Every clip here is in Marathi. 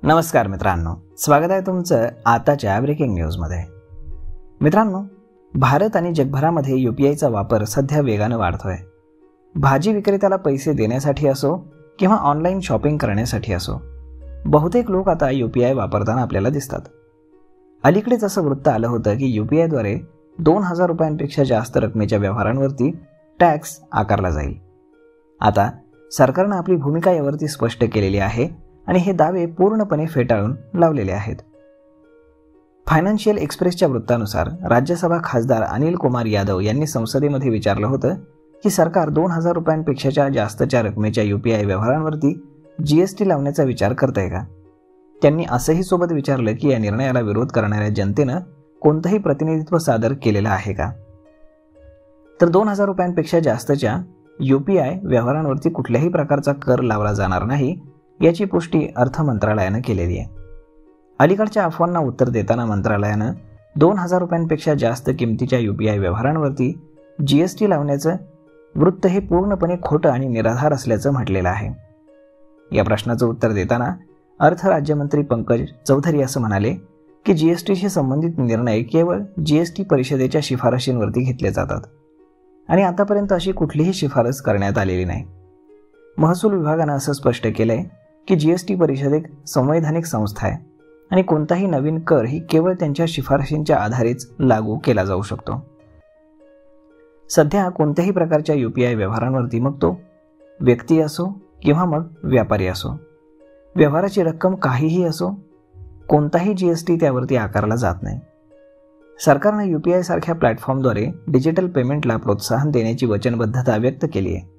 नमस्कार मित्रांनो, स्वागत आहे तुमचं आताच्या ब्रेकिंग न्यूजमध्ये। मित्रांनो, भारत आणि जगभरामध्ये UPIचा वापर सध्या वेगाने वाढतोय। भाजी विक्रेत्याला पैसे देण्यासाठी असो किंवा ऑनलाईन शॉपिंग करण्यासाठी असो, बहुतेक लोक आता UPI वापरताना आपल्याला दिसतात। अलीकडेच असं वृत्त आलं होतं की UPIद्वारे 2000 रुपयांपेक्षा जास्त रकमेच्या व्यवहारांवरती टॅक्स आकारला जाईल। आता सरकारने आपली भूमिका यावरती स्पष्ट केलेली आहे आणि हे दावे पूर्णपणे फेटाळून लावलेले आहेत। फायनान्शियल एक्सप्रेसच्या वृत्तानुसार राज्यसभा खासदार अनिल कुमार यादव यांनी संसदेमध्ये विचारलं होतं की सरकार 2000 रुपयांपेक्षा जास्तच्या रकमेच्या UPI व्यवहारांवरती GST लावण्याचा विचार करतंय का। त्यांनी असंही सोबत विचारलं की या निर्णयाला विरोध करणाऱ्या जनतेनं कोणतंही प्रतिनिधित्व सादर केलेलं आहे का। तर 2000 रुपयांपेक्षा जास्तच्या UPI व्यवहारांवरती कुठल्याही प्रकारचा कर लावला जाणार नाही याची पुष्टी अर्थ मंत्रालयानं केलेली आहे। अलीकडच्या अफवांना उत्तर देताना मंत्रालयानं 2000 रुपयांपेक्षा जास्त किमतीच्या UPI व्यवहारांवरती GST लावण्याचं वृत्त हे पूर्णपणे खोटं आणि निराधार असल्याचं म्हटलेलं आहे। या प्रश्नाचं उत्तर देताना अर्थ राज्यमंत्री पंकज चौधरी असं म्हणाले की GSTशी संबंधित निर्णय केवळ GST परिषदेच्या शिफारशींवरती घेतले जातात आणि आतापर्यंत अशी कुठलीही शिफारस करण्यात आलेली नाही। महसूल विभागानं असं स्पष्ट केलंय की GST परिषद एक संवैधानिक संस्था आहे आणि कोणताही नवीन कर ही केवळ त्यांच्या शिफारशींच्या आधारेच लागू केला जाऊ शकतो। सध्या कोणत्याही प्रकारच्या UPI व्यवहारांवरती, मग तो व्यक्ती असो किंवा मग व्यापारी असो, व्यवहाराची रक्कम काहीही असो, कोणताही GST त्यावरती आकारला जात नाही। सरकारने UPI सारख्या प्लॅटफॉर्मद्वारे डिजिटल पेमेंटला प्रोत्साहन देण्याची वचनबद्धता व्यक्त केली आहे,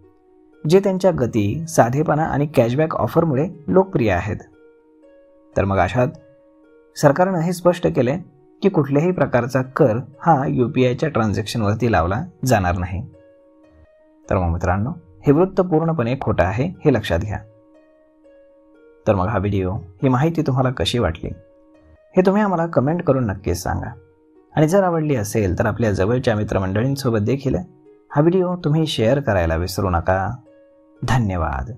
जे त्यांच्या गती, साधेपणा आणि कॅशबॅक ऑफरमुळे लोकप्रिय आहेत। तर मग अशात सरकारने हे स्पष्ट केले की कुठल्याही प्रकारचा कर हा UPIच्या ट्रान्झॅक्शनवरती लावला जाणार नाही। तर मग मित्रांनो, हे वृत्त पूर्णपणे खोटं आहे हे लक्षात घ्या। तर मग हा व्हिडिओ, ही माहिती तुम्हाला कशी वाटली हे तुम्ही आम्हाला कमेंट करून नक्कीच सांगा आणि जर आवडली असेल तर आपल्या जवळच्या मित्रमंडळींसोबत देखील हा व्हिडिओ तुम्ही शेअर करायला विसरू नका। धन्यवाद।